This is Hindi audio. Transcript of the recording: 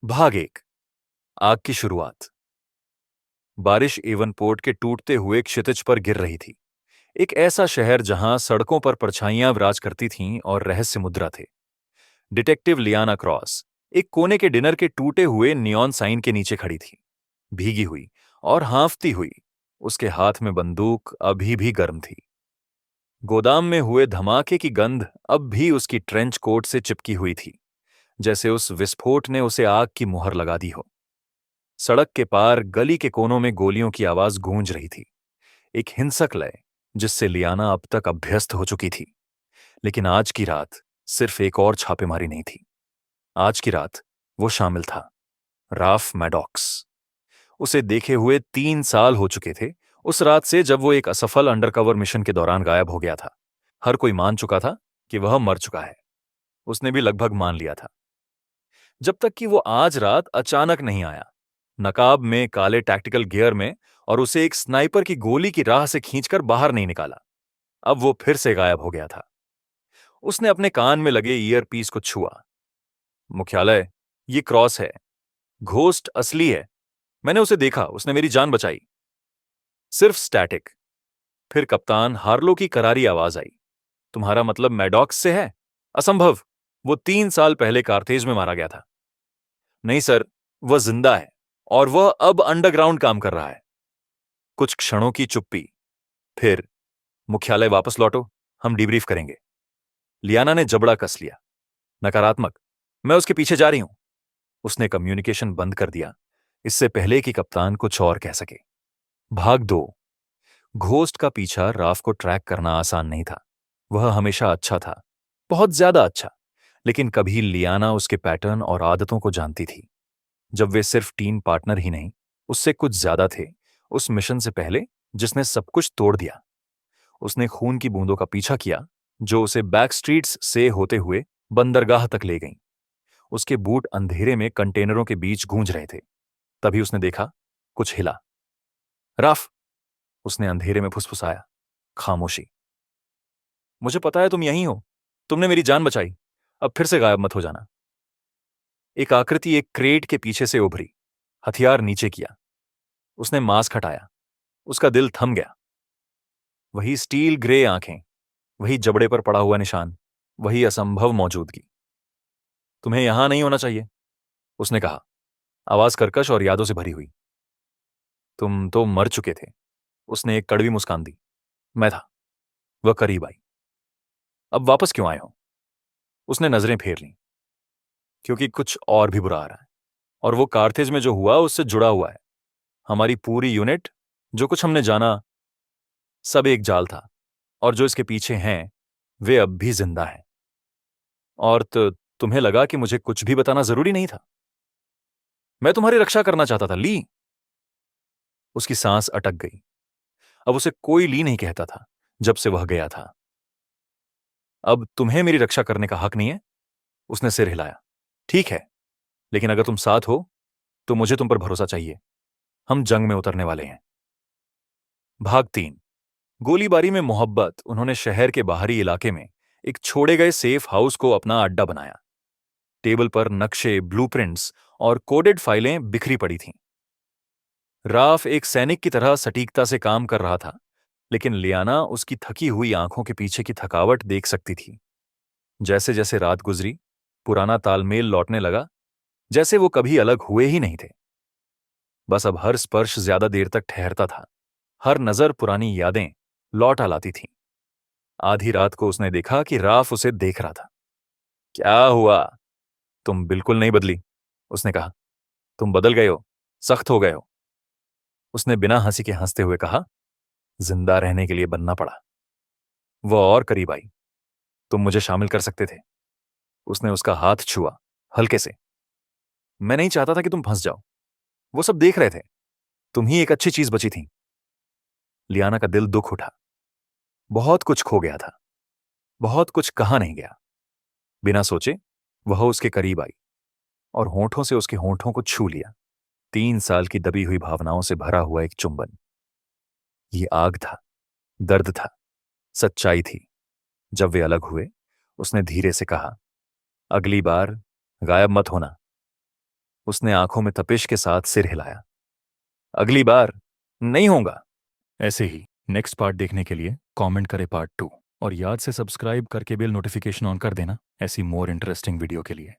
भाग एक। आग की शुरुआत। बारिश एवनपोर्ट के टूटते हुए क्षितिज पर गिर रही थी। एक ऐसा शहर जहां सड़कों पर परछाइयां विराज करती थीं और रहस्य मुद्रा थे। डिटेक्टिव लियाना क्रॉस एक कोने के डिनर के टूटे हुए नियॉन साइन के नीचे खड़ी थी, भीगी हुई और हाँफती हुई। उसके हाथ में बंदूक अभी भी गर्म थी। गोदाम में हुए धमाके की गंध अब भी उसकी ट्रेंच कोट से चिपकी हुई थी, जैसे उस विस्फोट ने उसे आग की मुहर लगा दी हो। सड़क के पार गली के कोनों में गोलियों की आवाज गूंज रही थी, एक हिंसक लय जिससे लियाना अब तक अभ्यस्त हो चुकी थी। लेकिन आज की रात सिर्फ एक और छापेमारी नहीं थी। आज की रात वो शामिल था, राफ मैडॉक्स। उसे देखे हुए 3 साल हो चुके थे, उस रात से जब वो एक असफल अंडरकवर मिशन के दौरान गायब हो गया था। हर कोई मान चुका था कि वह मर चुका है। उसने भी लगभग मान लिया था, जब तक कि वो आज रात अचानक नहीं आया, नकाब में, काले टैक्टिकल गियर में, और उसे एक स्नाइपर की गोली की राह से खींचकर बाहर नहीं निकाला। अब वो फिर से गायब हो गया था। उसने अपने कान में लगे ईयरपीस को छुआ। मुख्यालय, ये क्रॉस है। घोस्ट असली है। मैंने उसे देखा, उसने मेरी जान बचाई। सिर्फ स्टैटिक। फिर कप्तान हार्लो की करारी आवाज आई। तुम्हारा मतलब मैडॉक्स से है? असंभव। वो 3 साल पहले कारथेज में मारा गया था। नहीं सर, वह जिंदा है और वह अब अंडरग्राउंड काम कर रहा है। कुछ क्षणों की चुप्पी। फिर, मुख्यालय वापस लौटो, हम डिब्रीफ करेंगे। लियाना ने जबड़ा कस लिया। नकारात्मक। मैं उसके पीछे जा रही हूं। उसने कम्युनिकेशन बंद कर दिया, इससे पहले कि कप्तान कुछ और कह सके। भाग 2। घोस्ट का पीछा राफ को ट्रैक करना आसान नहीं था। वह हमेशा अच्छा था, बहुत ज्यादा अच्छा। लेकिन कभी लियाना उसके पैटर्न और आदतों को जानती थी। जब वे सिर्फ टीम पार्टनर ही नहीं, उससे कुछ ज्यादा थे। उस मिशन से पहले, जिसने सब कुछ तोड़ दिया, उसने खून की बूंदों का पीछा किया जो उसे बैक स्ट्रीट्स से होते हुए बंदरगाह तक ले गईं। उसके बूट अंधेरे में कंटेनरों के बीच गूंज रहे थे। तभी उसने देखा, कुछ हिला। राफ, उसने अंधेरे में फुसफुसाया। खामोशी। मुझे पता है तुम यहीं हो। तुमने मेरी जान बचाई। अब फिर से गायब मत हो जाना। एक आकृति एक क्रेट के पीछे से उभरी, हथियार नीचे किया। उसने मास्क हटाया। उसका दिल थम गया। वही स्टील ग्रे आंखें, वही जबड़े पर पड़ा हुआ निशान, वही असंभव मौजूदगी। तुम्हें यहां नहीं होना चाहिए, उसने कहा, आवाज कर्कश और यादों से भरी हुई। तुम तो मर चुके थे। उसने एक कड़वी मुस्कान दी। मैं था। वह करीब आई। अब वापस क्यों आए हो? उसने नजरें फेर लीं। क्योंकि कुछ और भी बुरा आ रहा है, और वो कारथेज में जो हुआ उससे जुड़ा हुआ है। हमारी पूरी यूनिट, जो कुछ हमने जाना, सब एक जाल था। और जो इसके पीछे हैं, वे अब भी जिंदा हैं। और तो तुम्हें लगा कि मुझे कुछ भी बताना जरूरी नहीं था? मैं तुम्हारी रक्षा करना चाहता था, ली। उसकी सांस अटक गई। अब उसे कोई ली नहीं कहता था, जब से वह गया था। अब तुम्हें मेरी रक्षा करने का हक नहीं है? उसने सिर हिलाया। ठीक है, लेकिन अगर तुम साथ हो तो मुझे तुम पर भरोसा चाहिए। हम जंग में उतरने वाले हैं। भाग 3। गोलीबारी में मोहब्बत। उन्होंने शहर के बाहरी इलाके में एक छोड़े गए सेफ हाउस को अपना अड्डा बनाया। टेबल पर नक्शे, ब्लूप्रिंट्स और कोडेड फाइलें बिखरी पड़ी थीं। राफ एक सैनिक की तरह सटीकता से काम कर रहा था, लेकिन लियाना उसकी थकी हुई आंखों के पीछे की थकावट देख सकती थी। जैसे जैसे रात गुजरी, पुराना तालमेल लौटने लगा, जैसे वो कभी अलग हुए ही नहीं थे। बस अब हर स्पर्श ज्यादा देर तक ठहरता था। हर नजर पुरानी यादें लौटा लाती थी। आधी रात को उसने देखा कि राफ उसे देख रहा था। क्या हुआ? तुम बिल्कुल नहीं बदली, उसने कहा। तुम बदल गए हो, सख्त हो गए हो। उसने बिना हंसी के हंसते हुए कहा, जिंदा रहने के लिए बनना पड़ा। वह और करीब आई। तुम मुझे शामिल कर सकते थे। उसने उसका हाथ छुआ, हल्के से। मैं नहीं चाहता था कि तुम फंस जाओ। वो सब देख रहे थे। तुम ही एक अच्छी चीज बची थी। लियाना का दिल दुख उठा। बहुत कुछ खो गया था, बहुत कुछ कहा नहीं गया। बिना सोचे वह उसके करीब आई और होंठों से उसके होंठों को छू लिया। 3 साल की दबी हुई भावनाओं से भरा हुआ एक चुंबन। ये आग था, दर्द था, सच्चाई थी। जब वे अलग हुए, उसने धीरे से कहा, अगली बार गायब मत होना। उसने आंखों में तपिश के साथ सिर हिलाया। अगली बार नहीं होगा। ऐसे ही नेक्स्ट पार्ट देखने के लिए कमेंट करें पार्ट 2 और याद से सब्सक्राइब करके बेल नोटिफिकेशन ऑन कर देना ऐसी मोर इंटरेस्टिंग वीडियो के लिए।